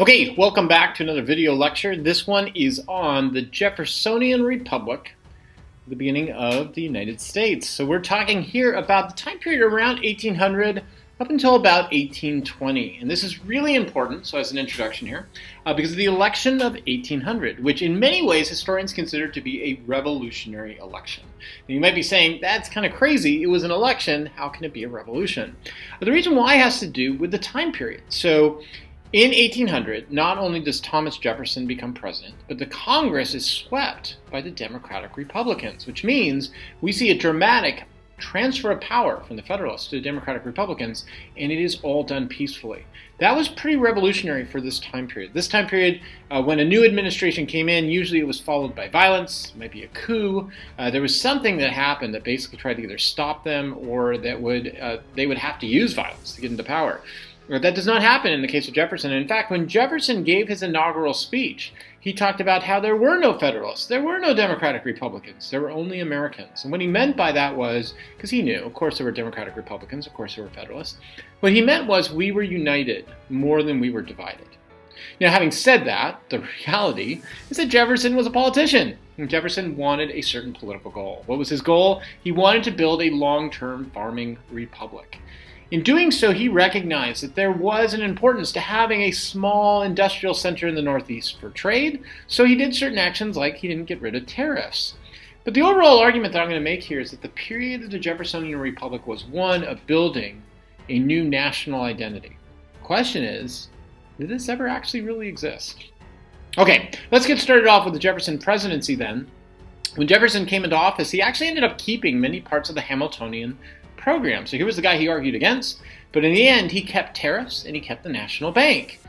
Okay, welcome back to another video lecture. This one is on the Jeffersonian Republic, the beginning of the United States. So we're talking here about the time period around 1800 up until about 1820. And this is really important, so as an introduction here, because of the election of 1800, which in many ways historians consider to be a revolutionary election. Now, you might be saying, that's kind of crazy. It was an election. How can it be a revolution? The reason why has to do with the time period. So in 1800, not only does Thomas Jefferson become president, but the Congress is swept by the Democratic Republicans, which means we see a dramatic transfer of power from the Federalists to the Democratic Republicans, and it is all done peacefully. That was pretty revolutionary for this time period. This time period, when a new administration came in, usually it was followed by violence, it might be a coup. There was something that happened that basically tried to either stop them or that they would have to use violence to get into power. That does not happen in the case of Jefferson. In fact, when Jefferson gave his inaugural speech, he talked about how there were no Federalists, there were no Democratic Republicans, there were only Americans. And what he meant by that was, because he knew, of course there were Democratic Republicans, of course there were Federalists, what he meant was we were united more than we were divided. Now, having said that, the reality is that Jefferson was a politician. And Jefferson wanted a certain political goal. What was his goal? He wanted to build a long-term farming republic. In doing so, he recognized that there was an importance to having a small industrial center in the Northeast for trade, so he did certain actions like he didn't get rid of tariffs. But the overall argument that I'm going to make here is that the period of the Jeffersonian Republic was one of building a new national identity. The question is, did this ever actually really exist? Okay, let's get started off with the Jefferson presidency then. When Jefferson came into office, he actually ended up keeping many parts of the Hamiltonian program. So here was the guy he argued against, but in the end he kept tariffs and he kept the national bank.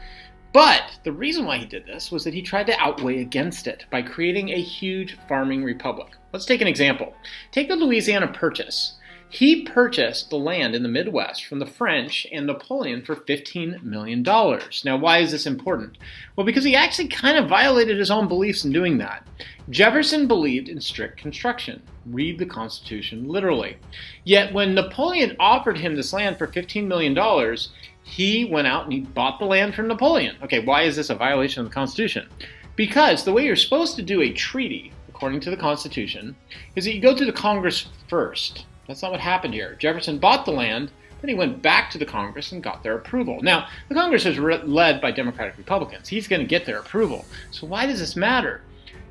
But the reason why he did this was that he tried to outweigh against it by creating a huge farming republic. Let's take an example. Take the Louisiana Purchase. He purchased the land in the Midwest from the French and Napoleon for $15 million. Now, why is this important? Well, because he actually kind of violated his own beliefs in doing that. Jefferson believed in strict construction. Read the Constitution literally. Yet when Napoleon offered him this land for $15 million, he went out and he bought the land from Napoleon. Okay, why is this a violation of the Constitution? Because the way you're supposed to do a treaty, according to the Constitution, is that you go through the Congress first. That's not what happened here. Jefferson bought the land, then he went back to the Congress and got their approval. Now, the Congress is led by Democratic Republicans. He's going to get their approval. So why does this matter?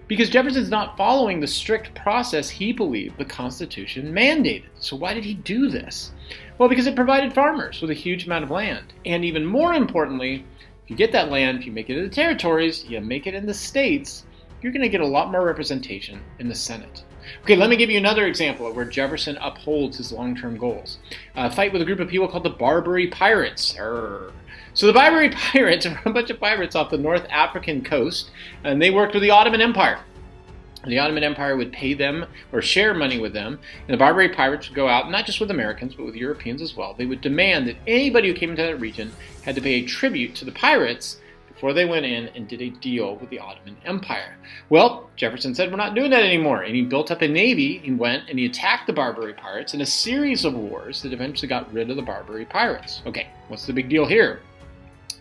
Because Jefferson's not following the strict process he believed the Constitution mandated. So why did he do this? Well, because it provided farmers with a huge amount of land. And even more importantly, if you get that land, if you make it into territories, you make it into states, you're going to get a lot more representation in the Senate. Okay, let me give you another example of where Jefferson upholds his long-term goals. A fight with a group of people called the Barbary Pirates. So the Barbary Pirates were a bunch of pirates off the North African coast, and they worked with the Ottoman Empire. The Ottoman Empire would pay them or share money with them, and the Barbary Pirates would go out, not just with Americans, but with Europeans as well. They would demand that anybody who came into that region had to pay a tribute to the pirates before they went in and did a deal with the Ottoman Empire. Well, Jefferson said, we're not doing that anymore, and he built up a navy. He went and he attacked the Barbary Pirates in a series of wars that eventually got rid of the Barbary Pirates. Okay, what's the big deal here?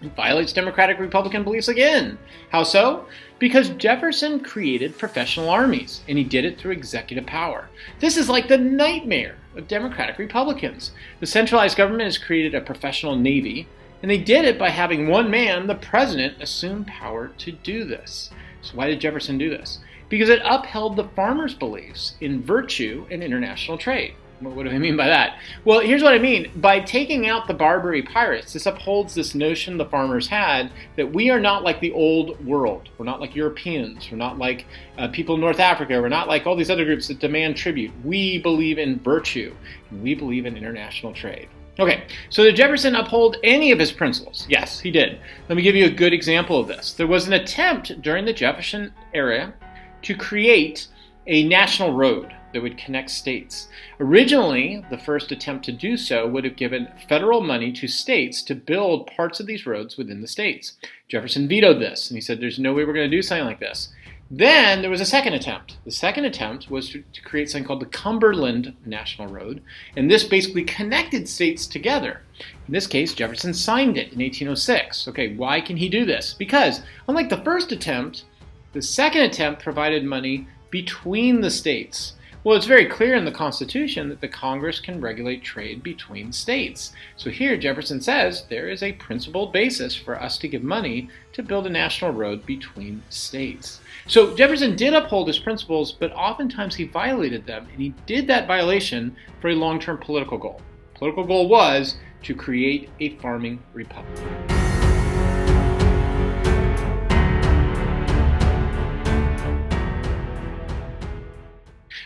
It violates Democratic Republican beliefs again. How so? Because Jefferson created professional armies, and he did it through executive power. This is like the nightmare of Democratic Republicans. The centralized government has created a professional navy, and they did it by having one man, the president, assume power to do this. So why did Jefferson do this? Because it upheld the farmers' beliefs in virtue and international trade. What do I mean by that? Well, here's what I mean. By taking out the Barbary pirates, this upholds this notion the farmers had that we are not like the old world. We're not like Europeans. We're not like people in North Africa. We're not like all these other groups that demand tribute. We believe in virtue, and we believe in international trade. Okay, so did Jefferson uphold any of his principles? Yes, he did. Let me give you a good example of this. There was an attempt during the Jefferson era to create a national road that would connect states. Originally, the first attempt to do so would have given federal money to states to build parts of these roads within the states. Jefferson vetoed this, and he said there's no way we're going to do something like this. Then there was a second attempt. The second attempt was to create something called the Cumberland National Road, and this basically connected states together. In this case, Jefferson signed it in 1806. Okay, why can he do this? Because unlike the first attempt, the second attempt provided money between the states. Well, it's very clear in the Constitution that the Congress can regulate trade between states. So here Jefferson says there is a principled basis for us to give money to build a national road between states. So Jefferson did uphold his principles, but oftentimes he violated them, and he did that violation for a long-term political goal. The political goal was to create a farming republic.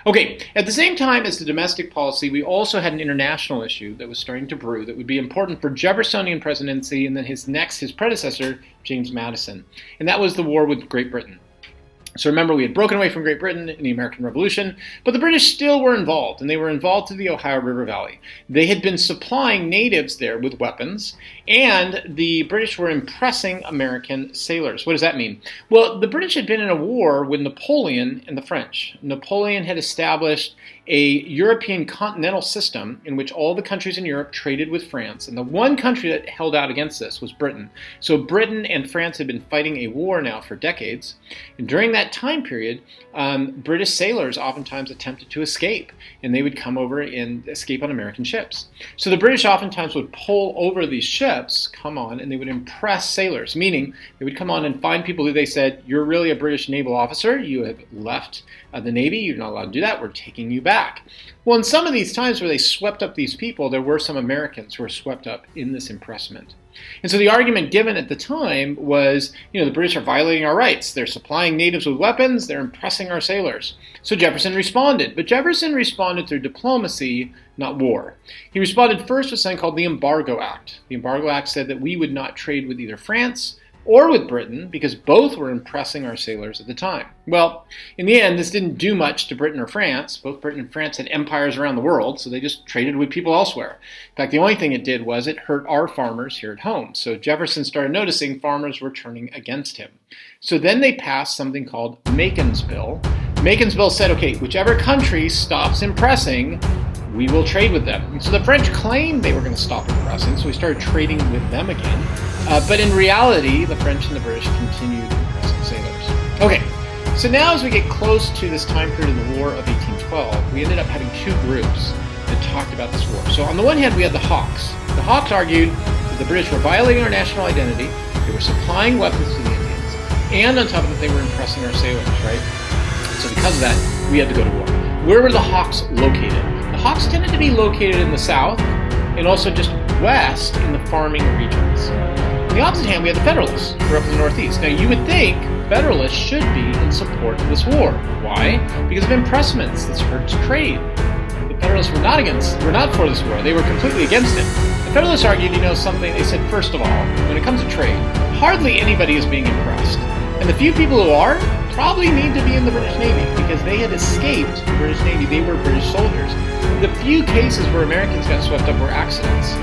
Okay, at the same time as the domestic policy, we also had an international issue that was starting to brew that would be important for Jeffersonian presidency and then his predecessor, James Madison. And that was the war with Great Britain. So remember, we had broken away from Great Britain in the American Revolution, but the British still were involved, and they were involved through the Ohio River Valley. They had been supplying natives there with weapons, and the British were impressing American sailors. What does that mean? Well, the British had been in a war with Napoleon and the French. Napoleon had established a European continental system in which all the countries in Europe traded with France, and the one country that held out against this was Britain. So Britain and France had been fighting a war now for decades, and during that time period, British sailors oftentimes attempted to escape, and they would come over and escape on American ships. So the British oftentimes would pull over these ships, come on, and they would impress sailors, meaning they would come on and find people who they said, "You're really a British naval officer, you have left the Navy, you're not allowed to do that, we're taking you back." Well, in some of these times where they swept up these people, there were some Americans who were swept up in this impressment. And so the argument given at the time was, the British are violating our rights. They're supplying natives with weapons. They're impressing our sailors. So Jefferson responded. But Jefferson responded through diplomacy, not war. He responded first with something called the Embargo Act. The Embargo Act said that we would not trade with either France or with Britain because both were impressing our sailors at the time. Well, in the end, this didn't do much to Britain or France. Both Britain and France had empires around the world, so they just traded with people elsewhere. In fact, the only thing it did was it hurt our farmers here at home. So Jefferson started noticing farmers were turning against him. So then they passed something called Macon's Bill. Macon's Bill said, okay, whichever country stops impressing, we will trade with them. And so the French claimed they were going to stop impressing, so we started trading with them again. But in reality, the French and the British continued impressing sailors. Okay, so now as we get close to this time period of the War of 1812, we ended up having two groups that talked about this war. So on the one hand, we had the Hawks. The Hawks argued that the British were violating our national identity, they were supplying weapons to the Indians, and on top of that, they were impressing our sailors, right? So because of that, we had to go to war. Where were the Hawks located? The Hawks tended to be located in the south and also just west in the farming regions. On the opposite hand, we had the Federalists, who were up in the northeast. Now, you would think Federalists should be in support of this war. Why? Because of impressments. This hurts trade. The Federalists were not for this war. They were completely against it. The Federalists argued, something. They said, first of all, when it comes to trade, hardly anybody is being impressed. And the few people who are probably need to be in the British Navy because they had escaped the British Navy. They were British soldiers. The few cases where Americans got swept up were accidents.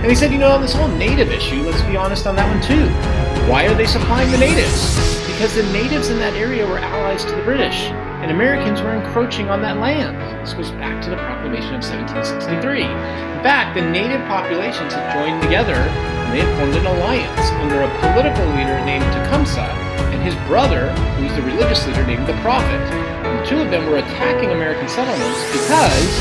And they said, on this whole native issue, let's be honest on that one too. Why are they supplying the natives? Because the natives in that area were allies to the British, and Americans were encroaching on that land. This goes back to the Proclamation of 1763. In fact, the native populations had joined together, and they had formed an alliance under a political leader named Tecumseh, and his brother, who was the religious leader named the Prophet. And the two of them were attacking American settlements because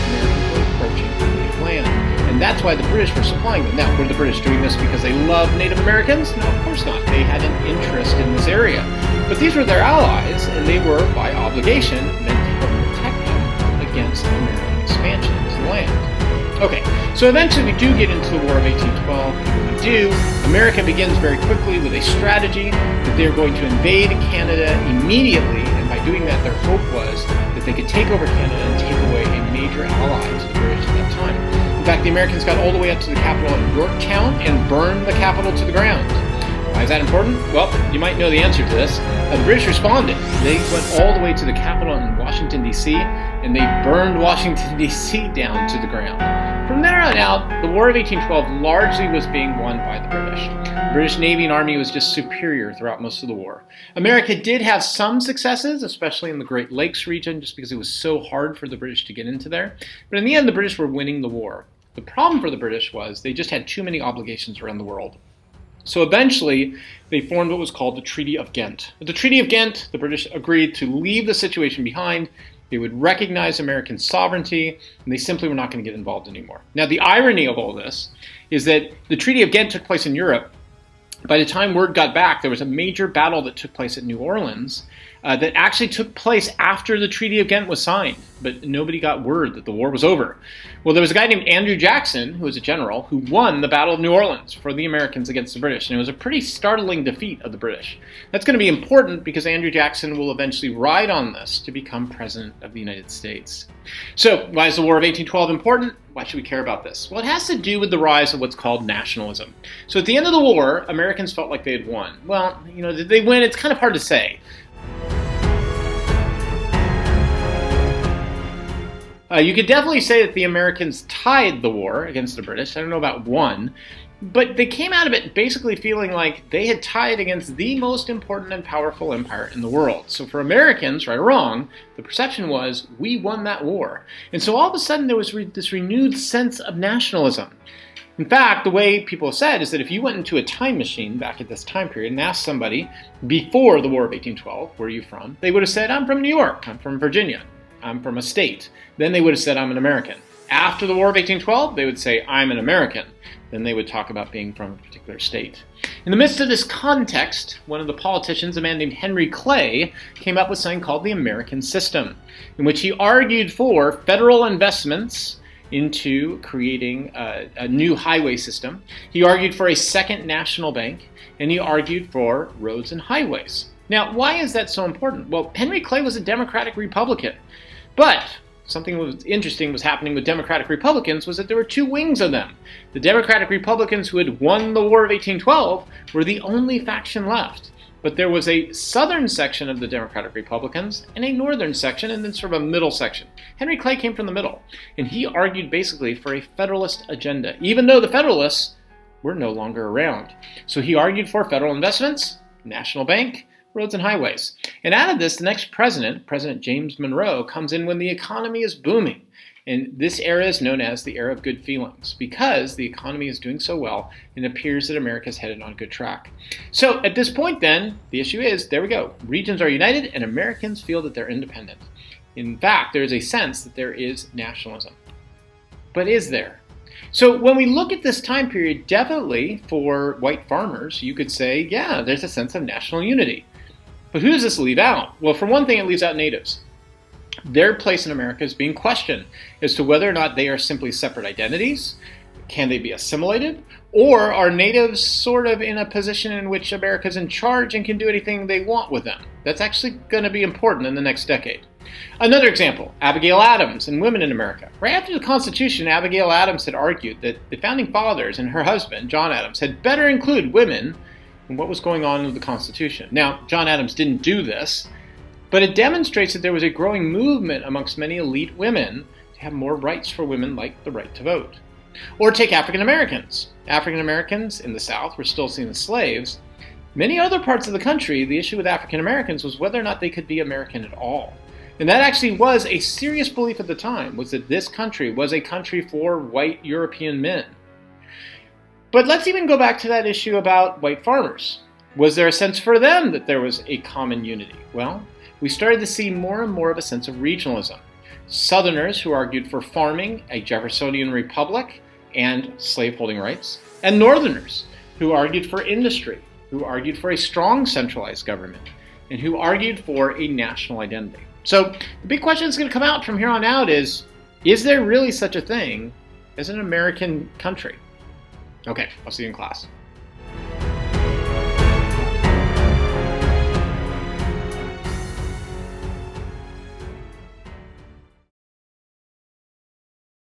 Americans were encroaching on native land. And that's why the British were supplying them. Now, were the British doing this because they loved Native Americans? No, of course not. They had an interest in this area. But these were their allies, and they were, by obligation, meant to help protect them against American expansion into the land. Okay, so eventually we do get into the War of 1812, and when we do, America begins very quickly with a strategy that they're going to invade Canada immediately, and by doing that, their hope was that they could take over Canada and take away a major ally to the British at that time. In fact, the Americans got all the way up to the capital at Yorktown and burned the capital to the ground. Why is that important? Well, you might know the answer to this. The British responded. They went all the way to the capital in Washington, D.C., and they burned Washington, D.C. down to the ground. From there on out, the War of 1812 largely was being won by the British. British Navy and Army was just superior throughout most of the war. America did have some successes, especially in the Great Lakes region, just because it was so hard for the British to get into there. But in the end, the British were winning the war. The problem for the British was they just had too many obligations around the world. So eventually, they formed what was called the Treaty of Ghent. At the Treaty of Ghent, the British agreed to leave the situation behind. They would recognize American sovereignty, and they simply were not going to get involved anymore. Now, the irony of all this is that the Treaty of Ghent took place in Europe. By the time word got back, there was a major battle that took place at New Orleans that actually took place after the Treaty of Ghent was signed, but nobody got word that the war was over. Well, there was a guy named Andrew Jackson, who was a general, who won the Battle of New Orleans for the Americans against the British, and it was a pretty startling defeat of the British. That's going to be important because Andrew Jackson will eventually ride on this to become President of the United States. So, why is the War of 1812 important? Why should we care about this? Well, it has to do with the rise of what's called nationalism. So at the end of the war, Americans felt like they had won. Well, did they win? It's kind of hard to say. You could definitely say that the Americans tied the war against the British. I don't know about won, but they came out of it basically feeling like they had tied against the most important and powerful empire in the world. So for Americans, right or wrong, the perception was, we won that war. And so all of a sudden there was this renewed sense of nationalism. In fact, the way people have said is that if you went into a time machine back at this time period and asked somebody before the War of 1812, where are you from? They would have said, I'm from New York, I'm from Virginia, I'm from a state. Then they would have said, I'm an American. After the War of 1812, they would say, I'm an American. Then they would talk about being from a particular state. In the midst of this context, one of the politicians, a man named Henry Clay, came up with something called the American System, in which he argued for federal investments into creating a new highway system. He argued for a second national bank, and he argued for roads and highways. Now, why is that so important? Well, Henry Clay was a Democratic Republican, but something that was interesting was happening with Democratic Republicans was that there were two wings of them. The Democratic Republicans who had won the War of 1812 were the only faction left. But there was a southern section of the Democratic Republicans and a northern section and then sort of a middle section. Henry Clay came from the middle, and he argued basically for a Federalist agenda, even though the Federalists were no longer around. So he argued for federal investments, national bank, roads and highways. And out of this, the next president, President James Monroe, comes in when the economy is booming. And this era is known as the era of good feelings because the economy is doing so well and it appears that America is headed on a good track. So at this point then, the issue is, there we go. Regions are united and Americans feel that they're independent. In fact, there is a sense that there is nationalism. But is there? So when we look at this time period, definitely for white farmers, you could say, yeah, there's a sense of national unity. But who does this leave out? Well, for one thing, it leaves out natives. Their place in America is being questioned as to whether or not they are simply separate identities. Can they be assimilated? Or are natives sort of in a position in which America's in charge and can do anything they want with them? That's actually going to be important in the next decade. Another example, Abigail Adams and women in America. Right after the Constitution, Abigail Adams had argued that the Founding Fathers and her husband, John Adams, had better include women in what was going on with the Constitution. Now, John Adams didn't do this, but it demonstrates that there was a growing movement amongst many elite women to have more rights for women, like the right to vote. Or take African Americans. African Americans in the South were still seen as slaves. Many other parts of the country, the issue with African Americans was whether or not they could be American at all. And that actually was a serious belief at the time, was that this country was a country for white European men. But let's even go back to that issue about white farmers. Was there a sense for them that there was a common unity? Well, we started to see more and more of a sense of regionalism. Southerners who argued for farming, a Jeffersonian Republic, and slaveholding rights, and Northerners who argued for industry, who argued for a strong centralized government, and who argued for a national identity. So the big question that's going to come out from here on out is there really such a thing as an American country? Okay, I'll see you in class.